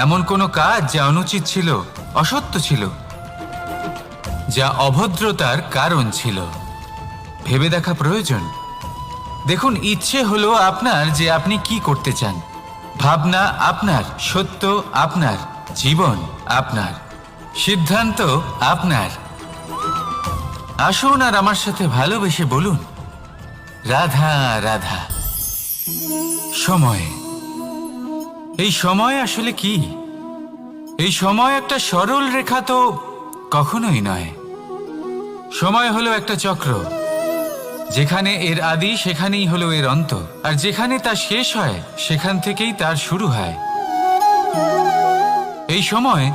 এমন কোনো কাজ যা অনুচিত ছিল, অসত্য ছিল, যা অভদ্রতার কারণ ছিল? ভেবে দেখা প্রয়োজন। দেখুন, ইচ্ছে হলো আপনার যে আপনি কি করতে চান, ভাবনা আপনার, সত্য আপনার, জীবন আপনার, সিদ্ধান্ত আপনার। আসুন আর আমার সাথে ভালোবেসে বলুন, রাধা রাধা। সময়, এই সময় আসলে কি? এই সময় একটা সরল রেখা তো কখনোই নয়। সময় হলো একটা চক্র, যেখানে এর আদি সেখানেই হলো এর অন্ত, আর যেখানে তা শেষ হয় সেখান থেকেই তার শুরু হয়। এই সময়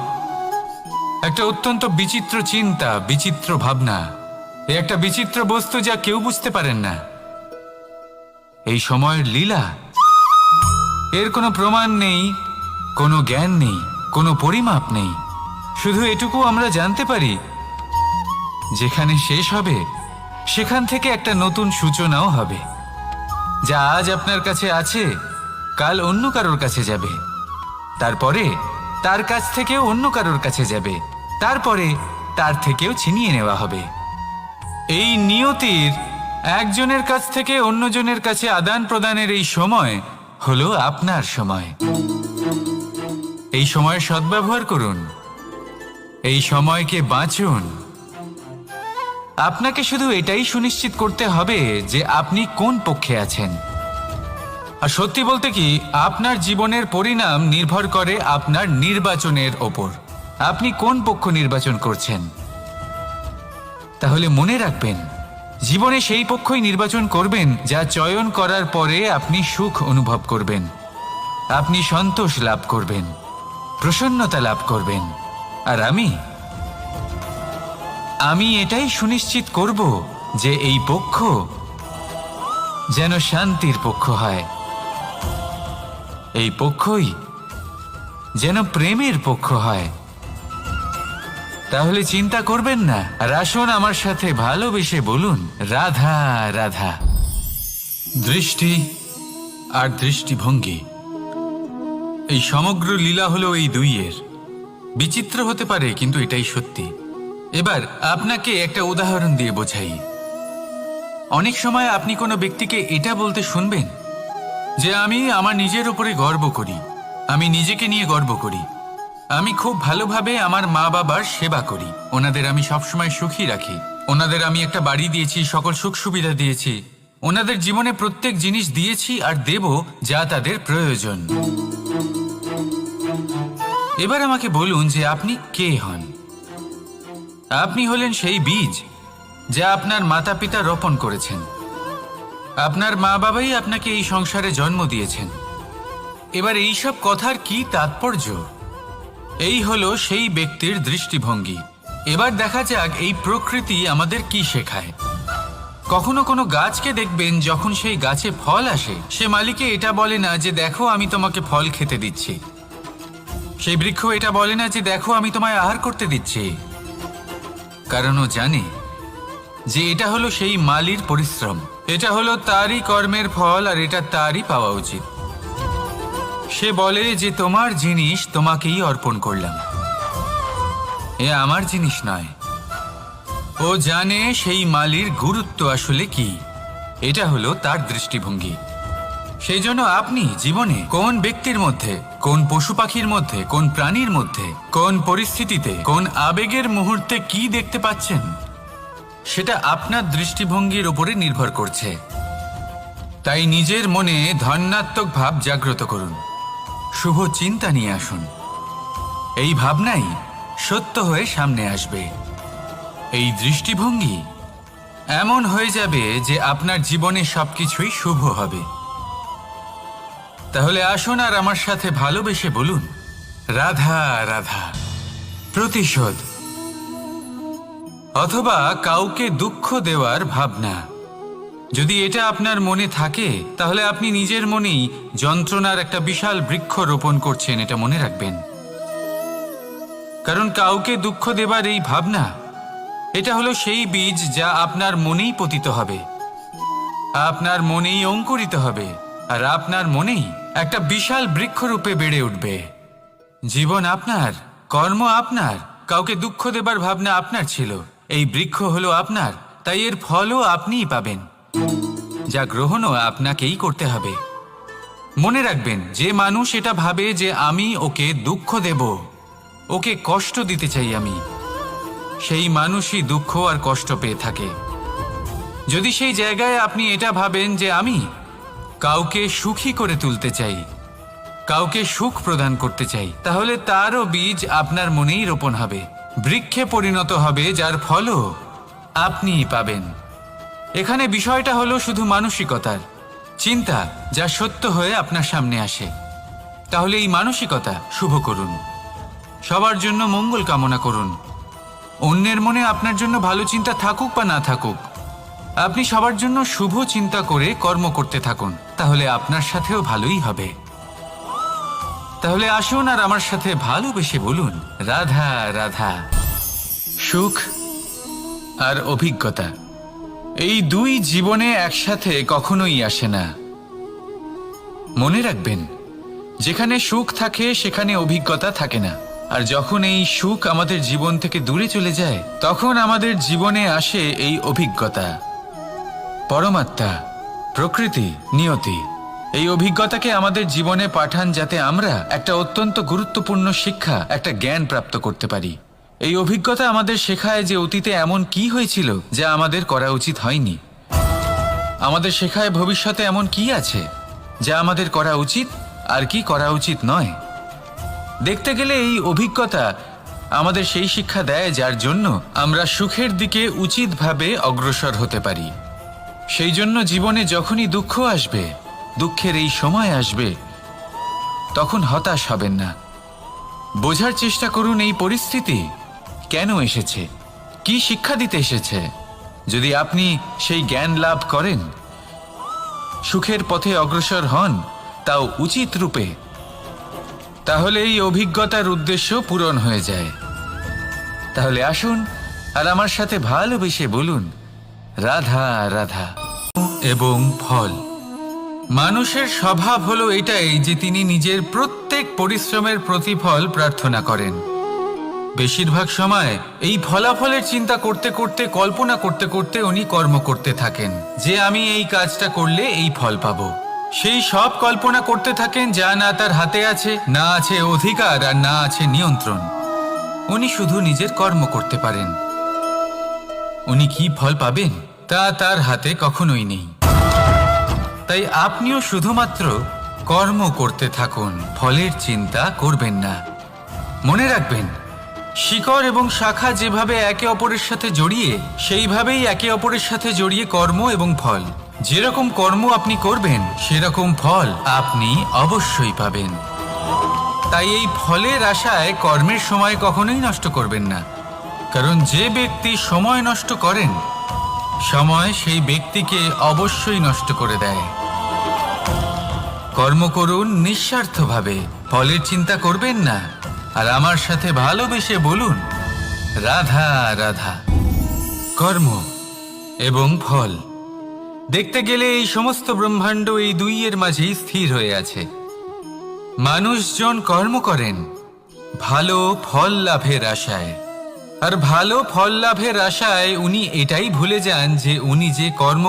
একটা অত্যন্ত বিচিত্র চিন্তা, বিচিত্র ভাবনা, একটা বিচিত্র বস্তু যা কেউ বুঝতে পারেন না। এই সময়ের লীলা, এর কোনো প্রমাণ নেই, কোনো জ্ঞান নেই, কোনো পরিমাপ নেই। শুধু এটুকু আমরা জানতে পারি, যেখানে শেষ হবে সেখান থেকে একটা নতুন সূচনাও হবে। যা আজ আপনার কাছে আছে, কাল অন্য কারোর কাছে যাবে, তারপরে তার কাছ থেকেও অন্য কারোর কাছে যাবে, তারপরে তার থেকেও ছিনিয়ে নেওয়া হবে। এই নিয়তির একজনের কাছ থেকে অন্যজনের কাছে আদান প্রদানের এই সময় হলো আপনার সময়। এই সময়ের সদ্ব্যবহার করুন, এই সময়কে বাঁচুন। আপনাকে শুধু এটাই সুনিশ্চিত করতে হবে যে আপনি কোন পক্ষে আছেন। আর সত্যি বলতে কি, আপনার জীবনের পরিণাম নির্ভর করে আপনার নির্বাচনের ওপর। আপনি কোন পক্ষ নির্বাচন করছেন? তাহলে মনে রাখবেন, জীবনে সেই পক্ষই নির্বাচন করবেন যা চয়ন করার পরে আপনি সুখ অনুভব করবেন, আপনি সন্তোষ লাভ করবেন, প্রসন্নতা লাভ করবেন। আর আমি এটাই সুনিশ্চিত করব যে এই পক্ষ যেন শান্তির পক্ষ হয়, এই পক্ষই যেন প্রেমের পক্ষ হয়। তাহলে চিন্তা করবেন না, আর আসুন আমার সাথে ভালোবেসে বলুন, রাধা রাধা। দৃষ্টি আর দৃষ্টিভঙ্গি, এই সমগ্র লীলা হলো এই দুইয়ের। বিচিত্র হতে পারে, কিন্তু এটাই সত্যি। এবার আপনাকে একটা উদাহরণ দিয়ে বোঝাই। অনেক সময় আপনি কোনো ব্যক্তিকে এটা বলতে শুনবেন যে আমি আমার নিজের উপরে গর্ব করি, আমি নিজেকে নিয়ে গর্ব করি, আমি খুব ভালোভাবে আমার মা বাবার সেবা করি, ওনাদের আমি সবসময় সুখী রাখি, ওনাদের আমি একটা বাড়ি দিয়েছি, সকল সুখ সুবিধা দিয়েছি, ওনাদের জীবনে প্রত্যেক জিনিস দিয়েছি আর দেব যা তাদের প্রয়োজন। এবার আমাকে বলুন যে আপনি কে হন? আপনি হলেন সেই বীজ যা আপনার মাতা পিতা রোপণ করেছেন। আপনার মা বাবাই আপনাকে এই সংসারে জন্ম দিয়েছেন। এবার এইসব কথার কি তাৎপর্য? এই হলো সেই ব্যক্তির দৃষ্টিভঙ্গি। এবার দেখা যাক এই প্রকৃতি আমাদের কি শেখায়। কখনো কোনো গাছকে দেখবেন, যখন সেই গাছে ফল আসে, সে মালিকে এটা বলে না যে দেখো আমি তোমাকে ফল খেতে দিচ্ছি। সেই বৃক্ষ এটা বলে না যে দেখো আমি তোমায় আহার করতে দিচ্ছি, কারণ ও জানে যে এটা হলো সেই মালির পরিশ্রম, এটা হলো তারই কর্মের ফল, আর এটা তারই পাওয়া উচিত। সে বলে যে তোমার জিনিস তোমাকেই অর্পণ করলাম, এ আমার জিনিস নয়। ও জানে সেই মালির গুরুত্ব আসলে কি। এটা হলো তার দৃষ্টিভঙ্গি। সেই জন্য আপনি জীবনে কোন ব্যক্তির মধ্যে, কোন পশু পাখির মধ্যে, কোন প্রাণীর মধ্যে, কোন পরিস্থিতিতে, কোন আবেগের মুহূর্তে কি দেখতে পাচ্ছেন, সেটা আপনার দৃষ্টিভঙ্গির উপরে নির্ভর করছে। তাই নিজের মনে ধনাত্মক ভাব জাগ্রত করুন, শুভ চিন্তা নিয়ে আসুন। এই ভাবনাই সত্য হয়ে সামনে আসবে। এই দৃষ্টিভঙ্গি এমন হয়ে যাবে যে আপনার জীবনে সবকিছুই শুভ হবে। তাহলে আসুন আর আমার সাথে ভালোবেসে বলুন, রাধা রাধা। প্রতিশোধ অথবা কাউকে দুঃখ দেওয়ার ভাবনা, যদি এটা আপনার মনে থাকে, তাহলে আপনি নিজের মনেই যন্ত্রণার একটা বিশাল বৃক্ষ রোপণ করছেন, এটা মনে রাখবেন। কারণ কাউকে দুঃখ দেবার এই ভাবনা, এটা হলো সেই বীজ যা আপনার মনেই পতিত হবে, আপনার মনেই অঙ্কুরিত হবে, আর আপনার মনেই একটা বিশাল বৃক্ষরূপে বেড়ে উঠবে। জীবন আপনার, কর্ম আপনার, কাউকে দুঃখ দেবার ভাবনা আপনার ছিল। এই বৃক্ষ হলো আপনার, তাই এর ফলও আপনিই পাবেন। যা গ্রহণও আপনাকেই করতে হবে। মনে রাখবেন, যে মানুষ এটা ভাবে যে আমি ওকে দুঃখ দেব, ওকে কষ্ট দিতে চাই আমি, সেই মানুষই দুঃখ আর কষ্ট পেয়ে থাকে। যদি সেই জায়গায় আপনি এটা ভাবেন যে আমি কাউকে সুখী করে তুলতে চাই, কাউকে সুখ প্রদান করতে চাই, তাহলে তারও বীজ আপনার মনেই রোপণ হবে, বৃক্ষে পরিণত হবে, যার ফলও আপনিই পাবেন। এখানে বিষয়টা হলো শুধু মানসিকতার চিন্তা, যা সত্য হয়ে আপনার সামনে আসে। তাহলে এই মানসিকতা শুভ করুন, সবার জন্য মঙ্গল কামনা করুন। অন্যের মনে আপনার জন্য ভালো চিন্তা থাকুক বা না থাকুক, আপনি সবার জন্য শুভ চিন্তা করে কর্ম করতে থাকুন, তাহলে আপনার সাথেও ভালোই হবে। তাহলে আসুন আর আমার সাথে ভালোবেসে বলুন, রাধা রাধা। সুখ আর অভিজ্ঞতা, এই দুই জীবনে একসাথে কখনোই আসে না। মনে রাখবেন, যেখানে সুখ থাকে সেখানে অভিজ্ঞতা থাকে না। আর যখন এই সুখ আমাদের জীবন থেকে দূরে চলে যায়, তখন আমাদের জীবনে আসে এই অভিজ্ঞতা। পরমাত্মা, প্রকৃতি, নিয়তি এই অভিজ্ঞতাকে আমাদের জীবনে পাঠান, যাতে আমরা একটা অত্যন্ত গুরুত্বপূর্ণ শিক্ষা, একটা জ্ঞান প্রাপ্ত করতে পারি। এই অভিজ্ঞতা আমাদের শেখায় যে অতীতে এমন কি হয়েছিল যা আমাদের করা উচিত হয়নি। আমাদের শেখায় ভবিষ্যতে এমন কি আছে যা আমাদের করা উচিত আর কি করা উচিত নয়। দেখতে গেলে এই অভিজ্ঞতা আমাদের সেই শিক্ষা দেয় যার জন্য আমরা সুখের দিকে উচিতভাবে অগ্রসর হতে পারি। সেই জন্য জীবনে যখনই দুঃখ আসবে, দুঃখের এই সময় আসবে, তখন হতাশ হবেন না। বোঝার চেষ্টা করুন এই পরিস্থিতি কেন এসেছে, কি শিক্ষা দিতে এসেছে। যদি আপনি সেই জ্ঞান লাভ করেন, সুখের পথে অগ্রসর হন, তাও উচিত রূপে, তাহলে এই অভিজ্ঞতার উদ্দেশ্য পূরণ হয়ে যায়। তাহলে আসুন আর আমার সাথে ভালোবেসে বলুন, রাধা রাধা। এবং ফল, মানুষের স্বভাব হলো এটাই যে তিনি নিজের প্রত্যেক পরিশ্রমের প্রতিফল প্রার্থনা করেন। বেশিরভাগ সময় এই ফলাফলের চিন্তা করতে করতে, কল্পনা করতে করতে উনি কর্ম করতে থাকেন, যে আমি এই কাজটা করলে এই ফল পাবো। সেই সব কল্পনা করতে থাকেন যা না তার হাতে আছে, না আছে অধিকার আর না আছে নিয়ন্ত্রণ। উনি শুধু নিজের কর্ম করতে পারেন। উনি কি ফল পাবেন তা তার হাতে কখনোই নেই। তাই আপনিও শুধুমাত্র কর্ম করতে থাকুন, ফলের চিন্তা করবেন না। মনে রাখবেন, শিকড় এবং শাখা যেভাবে একে অপরের সাথে জড়িয়ে, সেইভাবেই একে অপরের সাথে জড়িয়ে কর্ম এবং ফল। যেরকম কর্ম আপনি করবেন, সেরকম ফল আপনি অবশ্যই পাবেন। তাই এই ফলের আশায় কর্মের সময় কখনোই নষ্ট করবেন না, কারণ যে ব্যক্তি সময় নষ্ট করেন, সময় সেই ব্যক্তিকে অবশ্যই নষ্ট করে দেয়। কর্ম করুন নিঃস্বার্থভাবে, ফলের চিন্তা করবেন না। আর আমার সাথে ভালোবেসে বলুন, রাধা রাধা। কর্ম এবং ফল, দেখতে গেলে এই সমস্ত ব্রহ্মাণ্ড এই দুইয়ের মাঝেই স্থির হয়ে আছে। মানুষজন কর্ম করেন ভালো ফল লাভের আশায়, আর ভালো ফল লাভের আশায় উনি এটাই ভুলে যান যে উনি যে কর্ম